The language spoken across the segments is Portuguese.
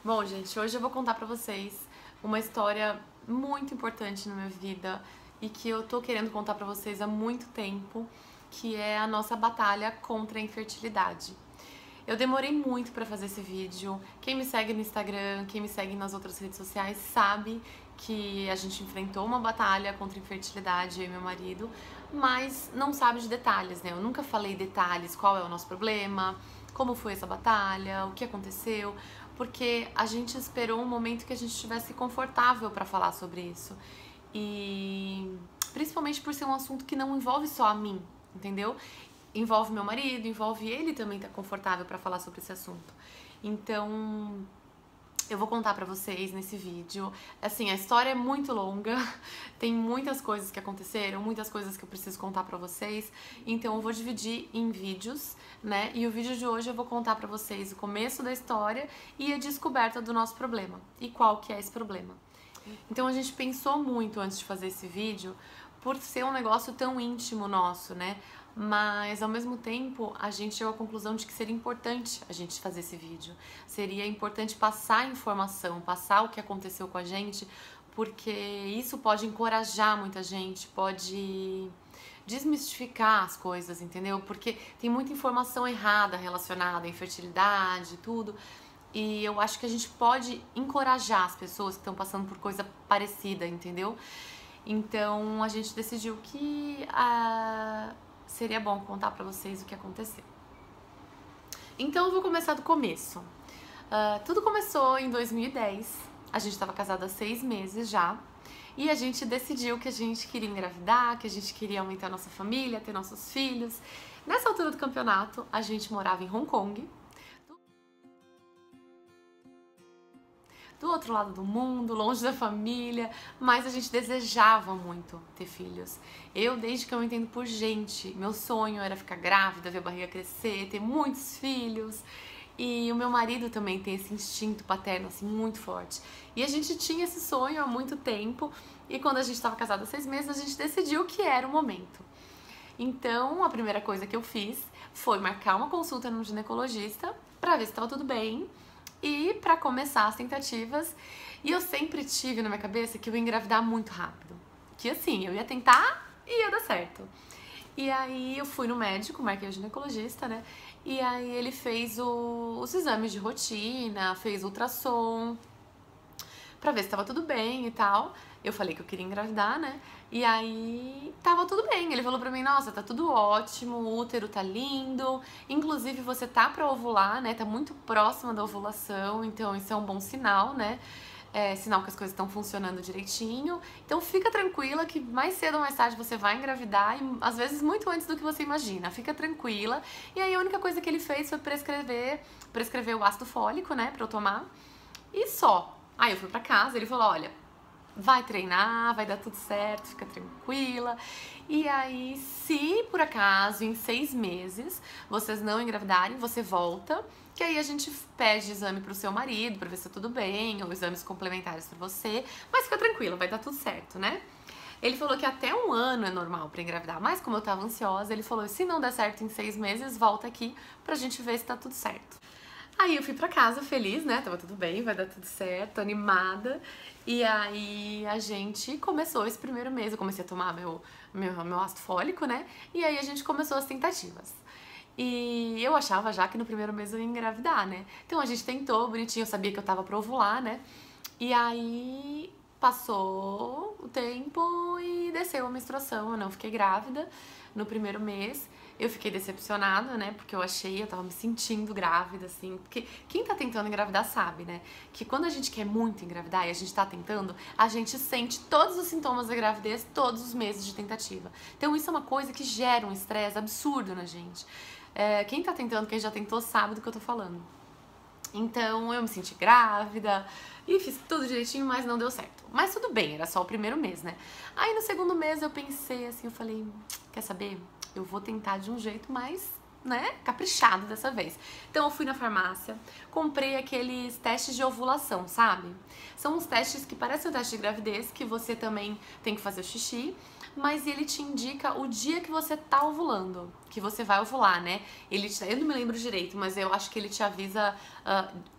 Bom, gente, hoje eu vou contar pra vocês uma história muito importante na minha vida e que eu tô querendo contar pra vocês há muito tempo, que é a nossa batalha contra a infertilidade. Eu demorei muito pra fazer esse vídeo. Quem me segue no Instagram, quem me segue nas outras redes sociais sabe que a gente enfrentou uma batalha contra a infertilidade, eu e meu marido, mas não sabe de detalhes, né? Eu nunca falei detalhes, qual é o nosso problema, como foi essa batalha, o que aconteceu, porque a gente esperou um momento que a gente estivesse confortável pra falar sobre isso. E principalmente por ser um assunto que não envolve só a mim, entendeu? Envolve meu marido, envolve ele também tá confortável pra falar sobre esse assunto. Então, eu vou contar pra vocês nesse vídeo. Assim, a história é muito longa, tem muitas coisas que aconteceram, muitas coisas que eu preciso contar pra vocês. Então eu vou dividir em vídeos, né? E o vídeo de hoje eu vou contar pra vocês o começo da história e a descoberta do nosso problema. E qual que é esse problema. Então a gente pensou muito antes de fazer esse vídeo, por ser um negócio tão íntimo nosso, né? Mas ao mesmo tempo a gente chegou à conclusão de que seria importante a gente fazer esse vídeo. Seria importante passar a informação, passar o que aconteceu com a gente, porque isso pode encorajar muita gente, pode desmistificar as coisas, entendeu? Porque tem muita informação errada relacionada à infertilidade e tudo. E eu acho que a gente pode encorajar as pessoas que estão passando por coisa parecida, entendeu? Então a gente decidiu que seria bom contar pra vocês o que aconteceu. Então eu vou começar do começo. Tudo começou em 2010, a gente estava casada há 6 meses já, e a gente decidiu que a gente queria engravidar, que a gente queria aumentar a nossa família, ter nossos filhos. Nessa altura do campeonato, a gente morava em Hong Kong, do outro lado do mundo, longe da família, mas a gente desejava muito ter filhos. Eu, desde que eu me entendo por gente, meu sonho era ficar grávida, ver a barriga crescer, ter muitos filhos. E o meu marido também tem esse instinto paterno, assim, muito forte. E a gente tinha esse sonho há muito tempo, e quando a gente estava casada há 6 meses, a gente decidiu que era o momento. Então, a primeira coisa que eu fiz foi marcar uma consulta no ginecologista para ver se estava tudo bem, e pra começar as tentativas. E eu sempre tive na minha cabeça que eu ia engravidar muito rápido, que assim, eu ia tentar e ia dar certo. E aí eu fui no médico, marquei o ginecologista, né? E aí ele fez os exames de rotina, fez ultrassom pra ver se tava tudo bem e tal. Eu falei que eu queria engravidar, né? E aí tava tudo bem. Ele falou pra mim, nossa, tá tudo ótimo, o útero tá lindo, inclusive você tá pra ovular, né? Tá muito próxima da ovulação, então isso é um bom sinal, né? É sinal que as coisas estão funcionando direitinho. Então fica tranquila que mais cedo ou mais tarde você vai engravidar, e às vezes muito antes do que você imagina. Fica tranquila. E aí a única coisa que ele fez foi prescrever o ácido fólico, né, pra eu tomar. E só. Aí eu fui pra casa, ele falou, olha, vai treinar, vai dar tudo certo, fica tranquila. E aí, se por acaso em 6 meses vocês não engravidarem, você volta, que aí a gente pede exame pro seu marido pra ver se tá tudo bem, ou exames complementares pra você, mas fica tranquila, vai dar tudo certo, né? Ele falou que até 1 ano é normal pra engravidar, mas como eu tava ansiosa, ele falou, se não der certo em 6 meses, volta aqui pra gente ver se tá tudo certo. Aí eu fui pra casa feliz, né? Tava tudo bem, vai dar tudo certo, animada. E aí a gente começou esse primeiro mês. Eu comecei a tomar meu ácido fólico, né? E aí a gente começou as tentativas. E eu achava já que no primeiro mês eu ia engravidar, né? Então a gente tentou, bonitinho, eu sabia que eu tava pra ovular, né? E aí passou o tempo e desceu a menstruação. Eu não fiquei grávida no primeiro mês. Eu fiquei decepcionada, né, porque eu tava me sentindo grávida, assim, porque quem tá tentando engravidar sabe, né, que quando a gente quer muito engravidar e a gente tá tentando, a gente sente todos os sintomas da gravidez todos os meses de tentativa. Então isso é uma coisa que gera um estresse absurdo na gente. Quem tá tentando, quem já tentou, sabe do que eu tô falando. Então eu me senti grávida e fiz tudo direitinho, mas não deu certo. Mas tudo bem, era só o primeiro mês, né. Aí no segundo mês eu pensei assim, eu falei, quer saber? Eu vou tentar de um jeito mais, né, caprichado dessa vez. Então eu fui na farmácia, comprei aqueles testes de ovulação, sabe? São uns testes que parecem um teste de gravidez, que você também tem que fazer o xixi, mas ele te indica o dia que você tá ovulando, que você vai ovular, né? Eu não me lembro direito, mas eu acho que ele te avisa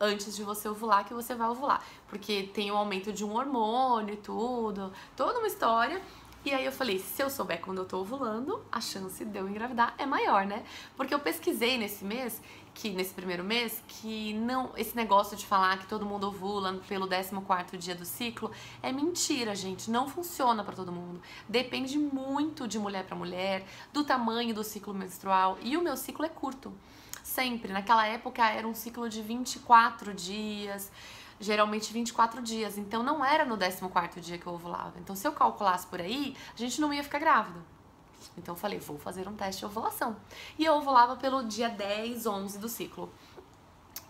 antes de você ovular que você vai ovular, porque tem o aumento de um hormônio e tudo, toda uma história. E aí eu falei, se eu souber quando eu tô ovulando, a chance de eu engravidar é maior, né? Porque eu pesquisei nesse primeiro mês, que não, esse negócio de falar que todo mundo ovula pelo 14º dia do ciclo é mentira, gente. Não funciona pra todo mundo. Depende muito de mulher pra mulher, do tamanho do ciclo menstrual. E o meu ciclo é curto. Sempre. Naquela época era um ciclo de 24 dias. Geralmente 24 dias, então não era no 14º dia que eu ovulava. Então se eu calculasse por aí, a gente não ia ficar grávida. Então eu falei, vou fazer um teste de ovulação. E eu ovulava pelo dia 10, 11 do ciclo.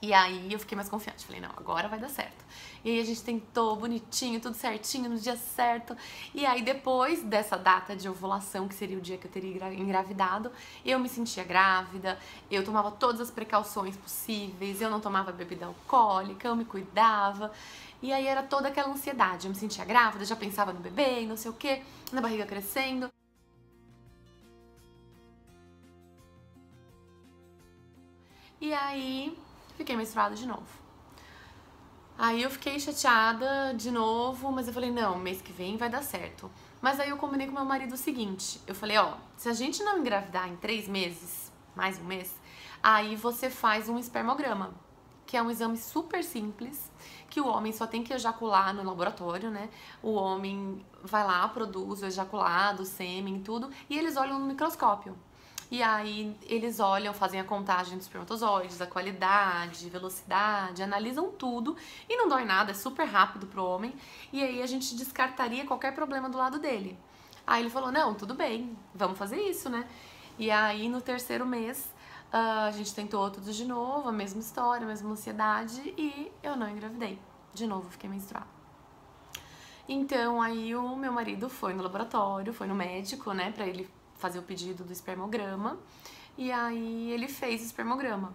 E aí eu fiquei mais confiante, falei, não, agora vai dar certo. E aí a gente tentou bonitinho, tudo certinho, no dia certo. E aí depois dessa data de ovulação, que seria o dia que eu teria engravidado, eu me sentia grávida, eu tomava todas as precauções possíveis, eu não tomava bebida alcoólica, eu me cuidava. E aí era toda aquela ansiedade, eu me sentia grávida, já pensava no bebê e não sei o que, na barriga crescendo. E aí fiquei menstruada de novo. Aí eu fiquei chateada de novo, mas eu falei, não, mês que vem vai dar certo. Mas aí eu combinei com meu marido o seguinte, eu falei, ó, se a gente não engravidar em 3 meses, mais um mês, aí você faz um espermograma, que é um exame super simples, que o homem só tem que ejacular no laboratório, né? O homem vai lá, produz o ejaculado, o sêmen, tudo, e eles olham no microscópio. E aí eles olham, fazem a contagem dos espermatozoides, a qualidade, velocidade, analisam tudo e não dói nada, é super rápido pro homem. E aí a gente descartaria qualquer problema do lado dele. Aí ele falou, não, tudo bem, vamos fazer isso, né? E aí no 3º mês a gente tentou tudo de novo, a mesma história, a mesma ansiedade e eu não engravidei. De novo fiquei menstruada. Então aí o meu marido foi no laboratório, foi no médico, né, pra ele fazer o pedido do espermograma, e aí ele fez o espermograma.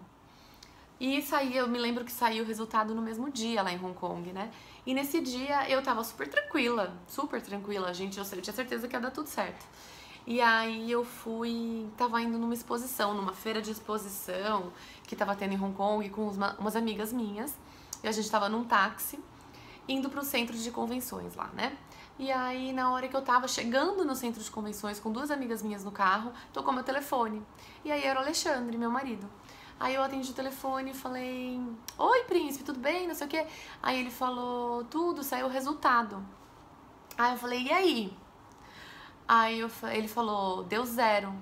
E eu me lembro que saiu o resultado no mesmo dia lá em Hong Kong, né? E nesse dia eu tava super tranquila, gente, eu tinha certeza que ia dar tudo certo. E aí tava indo numa exposição, numa feira de exposição que tava tendo em Hong Kong com umas amigas minhas, e a gente tava num táxi, indo pro centro de convenções lá, né? E aí, na hora que eu tava chegando no centro de convenções com 2 amigas minhas no carro, tocou meu telefone. E aí era o Alexandre, meu marido. Aí eu atendi o telefone e falei, oi, príncipe, tudo bem? Não sei o quê. Aí ele falou, tudo, saiu o resultado. Aí eu falei, e aí? Aí ele falou, deu 0.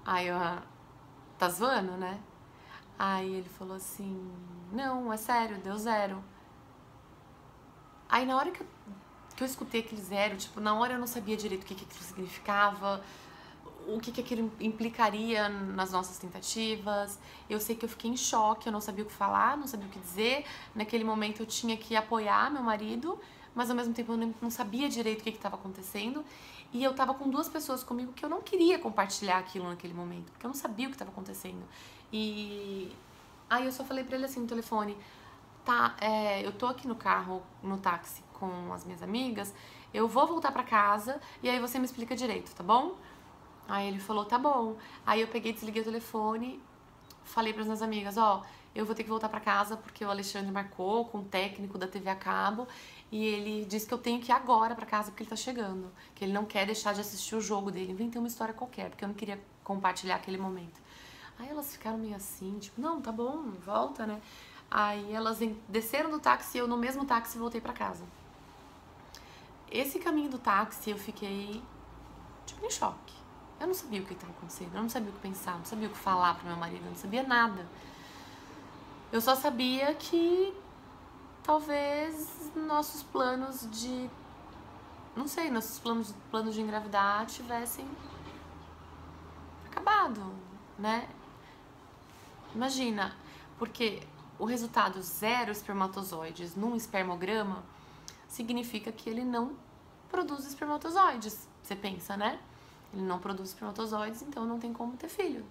Aí eu, tá zoando, né? Aí ele falou assim, não, é sério, deu 0. Aí na hora que eu escutei aquele 0, tipo, na hora eu não sabia direito o que aquilo significava, o que aquilo implicaria nas nossas tentativas. Eu sei que eu fiquei em choque, eu não sabia o que falar, não sabia o que dizer. Naquele momento eu tinha que apoiar meu marido, mas ao mesmo tempo eu não sabia direito o que estava acontecendo. E eu tava com 2 pessoas comigo que eu não queria compartilhar aquilo naquele momento, porque eu não sabia o que estava acontecendo. E aí eu só falei pra ele assim no telefone, tá, eu tô aqui no carro, no táxi com as minhas amigas, eu vou voltar pra casa e aí você me explica direito, tá bom? Aí ele falou, tá bom. Aí eu peguei, desliguei o telefone, falei pras minhas amigas, ó, eu vou ter que voltar pra casa porque o Alexandre marcou com o técnico da TV a cabo e ele disse que eu tenho que ir agora pra casa porque ele tá chegando, que ele não quer deixar de assistir o jogo dele. Inventei uma história qualquer, porque eu não queria compartilhar aquele momento. Aí elas ficaram meio assim, tipo, não, tá bom, volta, né? Aí elas desceram do táxi e eu no mesmo táxi voltei pra casa. Esse caminho do táxi eu fiquei, tipo, em choque. Eu não sabia o que estava acontecendo, eu não sabia o que pensar, não sabia o que falar pro meu marido, eu não sabia nada. Eu só sabia que talvez nossos planos de, não sei, nossos planos de engravidar tivessem acabado, né? Imagina, porque o resultado 0 espermatozoides num espermograma significa que ele não produz espermatozoides. Você pensa, né? Ele não produz espermatozoides, então não tem como ter filho.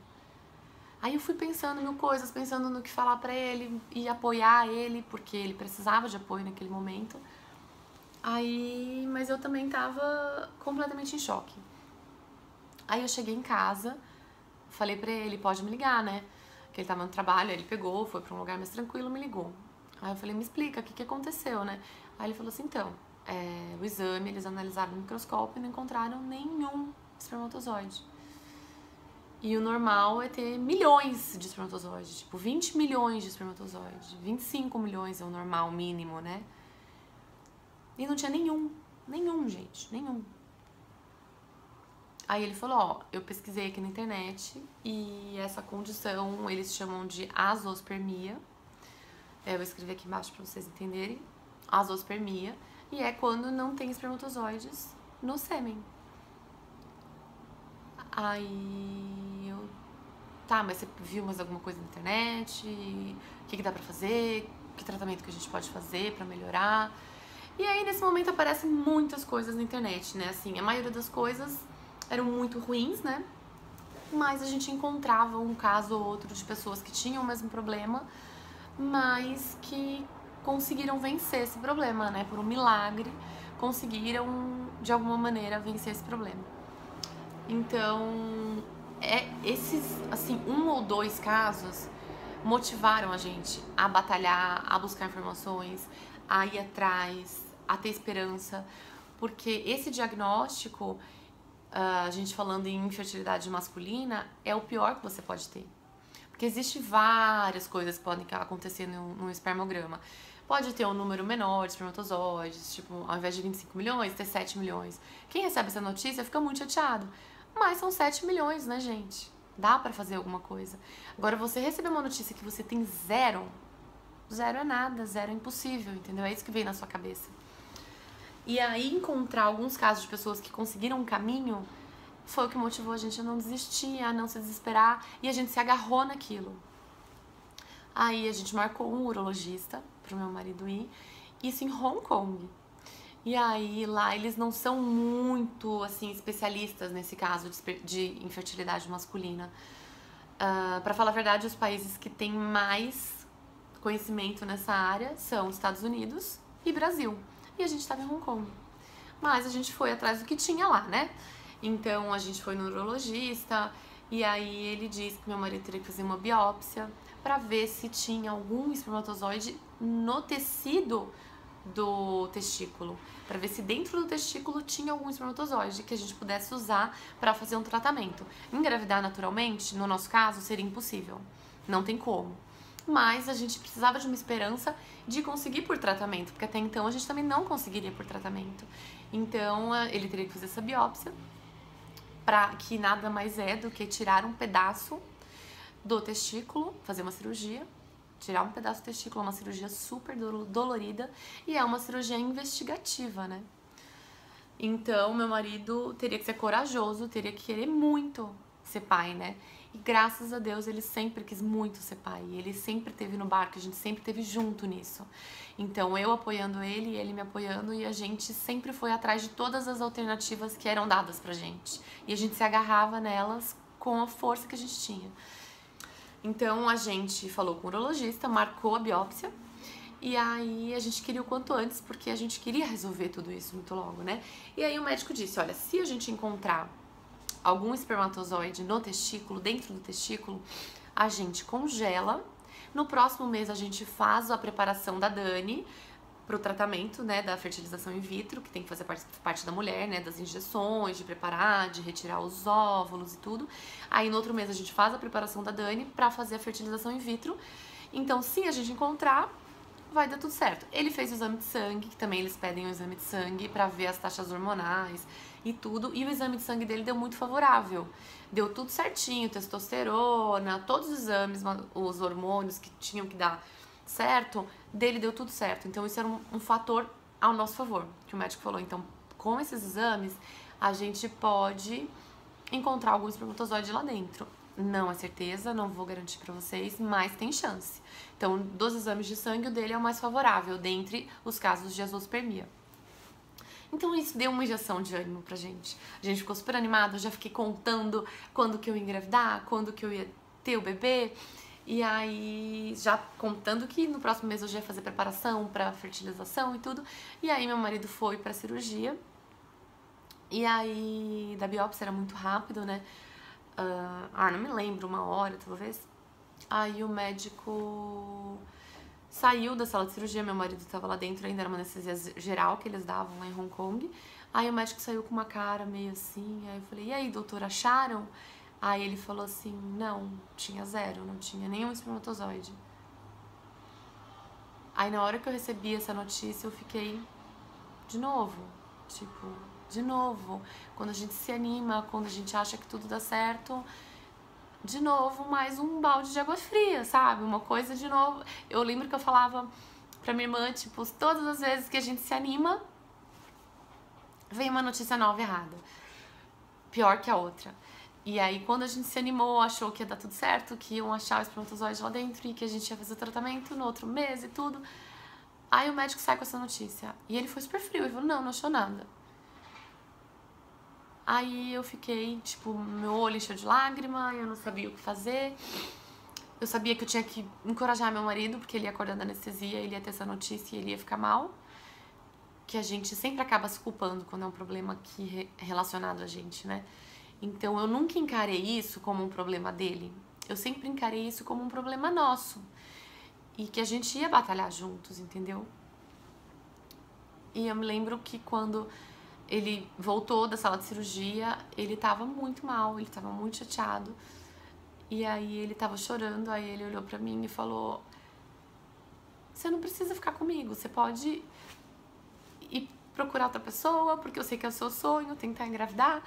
Aí eu fui pensando mil coisas, pensando no que falar pra ele e apoiar ele, porque ele precisava de apoio naquele momento. Aí, mas eu também tava completamente em choque. Aí eu cheguei em casa, falei pra ele, pode me ligar, né? Que ele tava no trabalho, aí ele pegou, foi pra um lugar mais tranquilo, me ligou. Aí eu falei, me explica, o que aconteceu, né? Aí ele falou assim, então, o exame, eles analisaram no microscópio e não encontraram nenhum espermatozoide. E o normal é ter milhões de espermatozoides, tipo 20 milhões de espermatozoides, 25 milhões é o normal mínimo, né? E não tinha nenhum, gente, nenhum. Aí ele falou, ó, eu pesquisei aqui na internet e essa condição eles chamam de azospermia. Eu vou escrever aqui embaixo pra vocês entenderem. Azospermia. E é quando não tem espermatozoides no sêmen. Aí eu... Tá, mas você viu mais alguma coisa na internet? O que dá pra fazer? Que tratamento que a gente pode fazer pra melhorar? E aí nesse momento aparecem muitas coisas na internet, né? Assim, a maioria das coisas eram muito ruins, né? Mas a gente encontrava um caso ou outro de pessoas que tinham o mesmo problema, mas que conseguiram vencer esse problema, né? Por um milagre, conseguiram de alguma maneira vencer esse problema. Então, esses, assim, 1 ou 2 casos motivaram a gente a batalhar, a buscar informações, a ir atrás, a ter esperança, porque esse diagnóstico, a gente falando em infertilidade masculina, é o pior que você pode ter. Porque existe várias coisas que podem acontecer no espermograma. Pode ter um número menor de espermatozoides, tipo, ao invés de 25 milhões, ter 7 milhões. Quem recebe essa notícia fica muito chateado. Mas são 7 milhões, né, gente? Dá pra fazer alguma coisa. Agora, você receber uma notícia que você tem 0, 0 é nada, 0 é impossível, entendeu? É isso que vem na sua cabeça. E aí, encontrar alguns casos de pessoas que conseguiram um caminho foi o que motivou a gente a não desistir, a não se desesperar, e a gente se agarrou naquilo. Aí a gente marcou um urologista pro meu marido ir, isso em Hong Kong. E aí lá eles não são muito, assim, especialistas nesse caso de infertilidade masculina. Pra falar a verdade, os países que têm mais conhecimento nessa área são Estados Unidos e Brasil. E a gente tava em Hong Kong. Mas a gente foi atrás do que tinha lá, né? Então a gente foi no urologista e aí ele disse que meu marido teria que fazer uma biópsia pra ver se tinha algum espermatozoide no tecido do testículo, pra ver se dentro do testículo tinha algum espermatozoide que a gente pudesse usar pra fazer um tratamento. Engravidar naturalmente, no nosso caso, seria impossível, não tem como. Mas a gente precisava de uma esperança de conseguir por tratamento, porque até então a gente também não conseguiria por tratamento. Então ele teria que fazer essa biópsia, que nada mais é do que tirar um pedaço do testículo, fazer uma cirurgia, tirar um pedaço do testículo, é uma cirurgia super dolorida e é uma cirurgia investigativa, né? Então, meu marido teria que ser corajoso, teria que querer muito ser pai, né? E graças a Deus ele sempre quis muito ser pai, ele sempre esteve no barco, a gente sempre esteve junto nisso. Então, eu apoiando ele, ele me apoiando e a gente sempre foi atrás de todas as alternativas que eram dadas pra gente. E a gente se agarrava nelas com a força que a gente tinha. Então a gente falou com o urologista, marcou a biópsia e aí a gente queria o quanto antes porque a gente queria resolver tudo isso muito logo, né? E aí o médico disse, olha, se a gente encontrar algum espermatozoide no testículo, dentro do testículo, a gente congela. No próximo mês a gente faz a preparação da Dani pro tratamento, né, da fertilização in vitro, que tem que fazer parte da mulher, né, das injeções, de preparar, de retirar os óvulos e tudo. Aí no outro mês a gente faz a preparação da Dani pra fazer a fertilização in vitro. Então, se a gente encontrar, vai dar tudo certo. Ele fez o exame de sangue, que também eles pedem o exame de sangue pra ver as taxas hormonais e tudo, e o exame de sangue dele deu muito favorável. Deu tudo certinho, testosterona, todos os exames, os hormônios que tinham que dar certo, dele deu tudo certo. Então isso era um fator ao nosso favor, que o médico falou. Então, com esses exames, a gente pode encontrar algum espermatozoide lá dentro. Não é certeza, não vou garantir pra vocês, mas tem chance. Então, dos exames de sangue, o dele é o mais favorável, dentre os casos de azospermia. Então isso deu uma injeção de ânimo pra gente. A gente ficou super animado, eu já fiquei contando quando que eu ia engravidar, quando que eu ia ter o bebê. E aí, já contando que no próximo mês eu já ia fazer preparação pra fertilização e tudo. E aí meu marido foi pra cirurgia. E aí, da biópsia era muito rápido, né? Não me lembro, 1 hora talvez. Aí o médico saiu da sala de cirurgia, meu marido tava lá dentro, ainda era uma anestesia geral que eles davam lá em Hong Kong. Aí o médico saiu com uma cara meio assim, aí eu falei, e aí, doutor, acharam? Aí ele falou assim, não, tinha 0, não tinha nenhum espermatozoide. Aí na hora que eu recebi essa notícia, eu fiquei de novo, tipo, de novo. Quando a gente se anima, quando a gente acha que tudo dá certo, de novo, mais um balde de água fria, sabe? Uma coisa de novo. Eu lembro que eu falava pra minha irmã, tipo, todas as vezes que a gente se anima, vem uma notícia nova errada. Pior que a outra. E aí, quando a gente se animou, achou que ia dar tudo certo, que iam achar o espermatozoide lá dentro e que a gente ia fazer o tratamento no outro mês e tudo. Aí o médico sai com essa notícia. E ele foi super frio, ele falou, não achou nada. Aí eu fiquei, tipo, meu olho encheu de lágrima, eu não sabia o que fazer. Eu sabia que eu tinha que encorajar meu marido, porque ele ia acordar da anestesia, ele ia ter essa notícia e ele ia ficar mal. Que a gente sempre acaba se culpando quando é um problema relacionado a gente, né? Então eu nunca encarei isso como um problema dele. Eu sempre encarei isso como um problema nosso. E que a gente ia batalhar juntos, entendeu? E eu me lembro que quando ele voltou da sala de cirurgia, ele tava muito mal, ele tava muito chateado. E aí ele tava chorando, aí ele olhou pra mim e falou, você não precisa ficar comigo, você pode ir procurar outra pessoa, porque eu sei que é o seu sonho, tentar engravidar.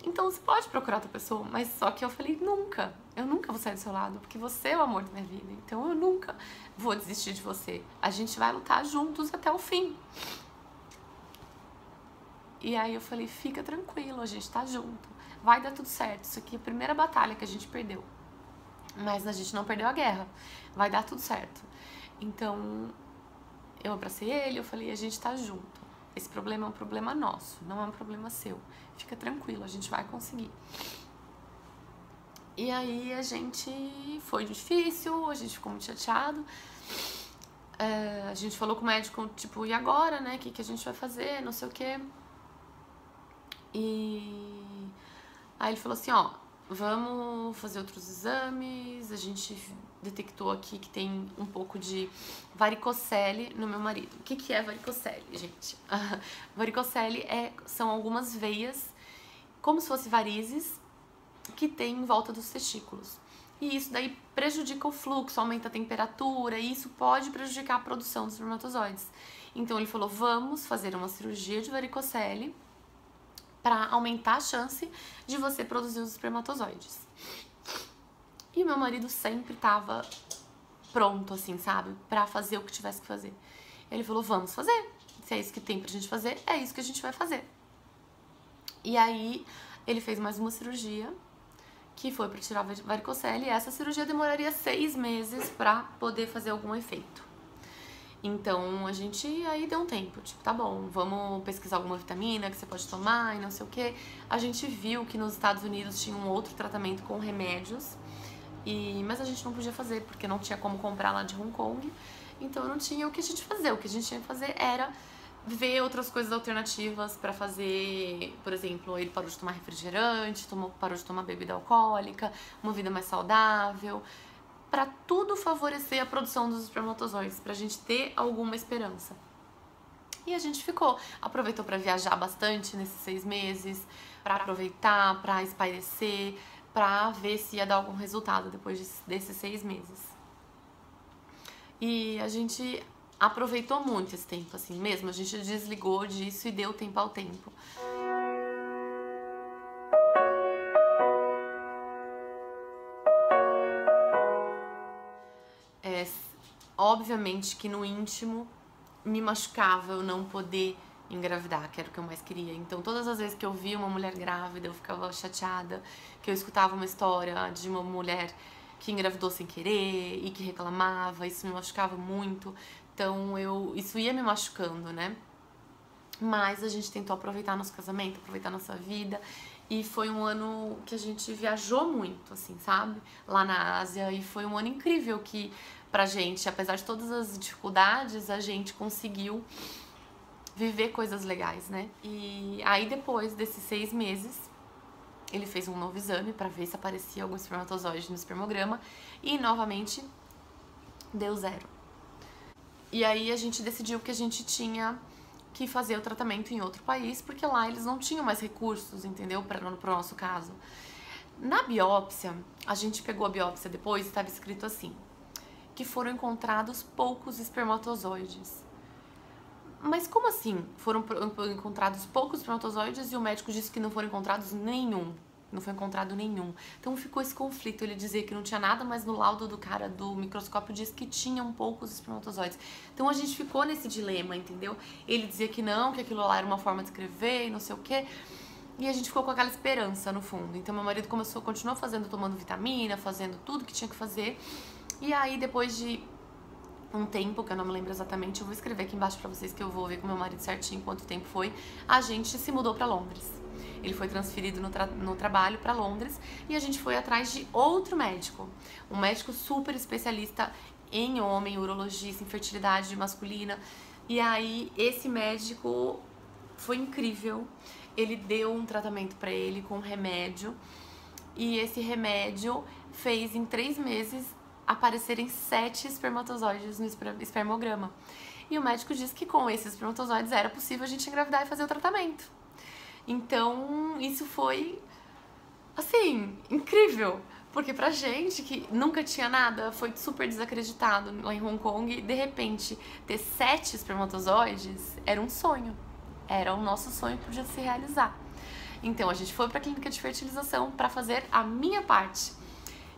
Então você pode procurar outra pessoa, mas só que eu falei, nunca, eu nunca vou sair do seu lado, porque você é o amor da minha vida, então eu nunca vou desistir de você. A gente vai lutar juntos até o fim. E aí eu falei, fica tranquilo, a gente tá junto, vai dar tudo certo, isso aqui é a primeira batalha que a gente perdeu, mas a gente não perdeu a guerra, vai dar tudo certo. Então eu abracei ele, eu falei, a gente tá junto. Esse problema é um problema nosso, não é um problema seu. Fica tranquilo, a gente vai conseguir. E aí a gente... Foi difícil, a gente ficou muito chateado. A gente falou com o médico, tipo, e agora, né? O que a gente vai fazer? Não sei o quê. E aí ele falou assim, ó, vamos fazer outros exames. A gente detectou aqui que tem um pouco de varicocele no meu marido. O que é varicocele, gente? Varicocele são algumas veias, como se fossem varizes, que tem em volta dos testículos. E isso daí prejudica o fluxo, aumenta a temperatura, e isso pode prejudicar a produção dos espermatozoides. Então ele falou, vamos fazer uma cirurgia de varicocele para aumentar a chance de você produzir os espermatozoides. E meu marido sempre tava pronto, assim, sabe? Pra fazer o que tivesse que fazer. Ele falou, vamos fazer. Se é isso que tem pra gente fazer, é isso que a gente vai fazer. E aí, ele fez mais uma cirurgia, que foi pra tirar a varicocele, e essa cirurgia demoraria 6 meses pra poder fazer algum efeito. Então, a gente aí deu um tempo, tipo, tá bom, vamos pesquisar alguma vitamina que você pode tomar e não sei o quê. A gente viu que nos Estados Unidos tinha um outro tratamento com remédios, mas a gente não podia fazer, porque não tinha como comprar lá de Hong Kong, então não tinha o que a gente fazer. O que a gente tinha que fazer era ver outras coisas alternativas pra fazer, por exemplo, ele parou de tomar refrigerante, parou de tomar bebida alcoólica, uma vida mais saudável, pra tudo favorecer a produção dos espermatozoides, pra gente ter alguma esperança. E a gente aproveitou pra viajar bastante nesses 6 meses, pra aproveitar, pra espairecer, pra ver se ia dar algum resultado depois desses 6 meses. E a gente aproveitou muito esse tempo, assim mesmo. A gente desligou disso e deu tempo ao tempo. Obviamente que no íntimo me machucava eu não poder engravidar, que era o que eu mais queria. Então todas as vezes que eu via uma mulher grávida, eu ficava chateada, que eu escutava uma história de uma mulher que engravidou sem querer e que reclamava, isso me machucava muito. Então isso ia me machucando, né? Mas a gente tentou aproveitar nosso casamento, aproveitar nossa vida E foi um ano que a gente viajou muito, assim, sabe? Lá na Ásia. E foi um ano incrível que, pra gente, apesar de todas as dificuldades, a gente conseguiu viver coisas legais, né? E aí, depois desses 6 meses, ele fez um novo exame pra ver se aparecia algum espermatozoide no espermograma. E, novamente, deu 0. E aí, a gente decidiu que a gente tinha que fazer o tratamento em outro país, porque lá eles não tinham mais recursos, entendeu? Pro nosso caso. Na biópsia, a gente pegou a biópsia depois e estava escrito assim, que foram encontrados poucos espermatozoides. Mas como assim? Foram encontrados poucos espermatozoides e o médico disse que não foram encontrados nenhum. Não foi encontrado nenhum. Então ficou esse conflito. Ele dizia que não tinha nada, mas no laudo do cara do microscópio diz que tinham poucos espermatozoides. Então a gente ficou nesse dilema, entendeu? Ele dizia que não, que aquilo lá era uma forma de escrever e não sei o quê. E a gente ficou com aquela esperança no fundo. Então meu marido continuou tomando vitamina, fazendo tudo que tinha que fazer. E aí depois de um tempo, que eu não me lembro exatamente, eu vou escrever aqui embaixo pra vocês que eu vou ver com meu marido certinho quanto tempo foi, a gente se mudou pra Londres. Ele foi transferido no trabalho pra Londres e a gente foi atrás de outro médico. Um médico super especialista em homem, urologista, em fertilidade masculina. E aí esse médico foi incrível. Ele deu um tratamento pra ele com um remédio. E esse remédio fez em 3 meses aparecerem 7 espermatozoides no espermograma. E o médico disse que com esses espermatozoides era possível a gente engravidar e fazer o tratamento. Então, isso foi, assim, incrível. Porque pra gente, que nunca tinha nada, foi super desacreditado lá em Hong Kong, de repente, ter 7 espermatozoides era um sonho. Era o nosso sonho que podia se realizar. Então, a gente foi pra clínica de fertilização pra fazer a minha parte.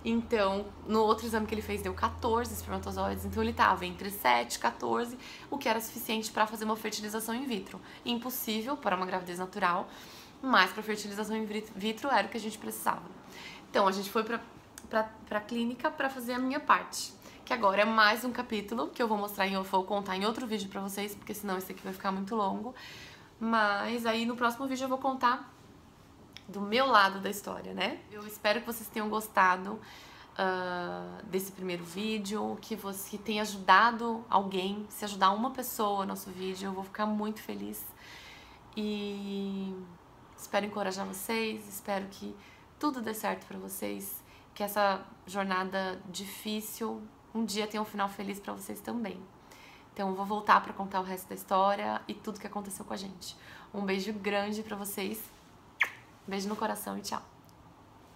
Então, no outro exame que ele fez, deu 14 espermatozoides. Então, ele tava entre 7 e 14, o que era suficiente pra fazer uma fertilização in vitro. Impossível para uma gravidez natural, mas pra fertilização in vitro era o que a gente precisava. Então, a gente foi pra clínica pra fazer a minha parte. Que agora é mais um capítulo que eu vou vou contar em outro vídeo pra vocês, porque senão esse aqui vai ficar muito longo. Mas aí no próximo vídeo eu vou contar do meu lado da história, né? Eu espero que vocês tenham gostado desse primeiro vídeo, que tenha ajudado alguém, se ajudar uma pessoa no nosso vídeo, eu vou ficar muito feliz. E espero encorajar vocês, espero que tudo dê certo pra vocês, que essa jornada difícil um dia tenha um final feliz pra vocês também. Então eu vou voltar pra contar o resto da história e tudo que aconteceu com a gente. Um beijo grande pra vocês. Beijo no coração e tchau!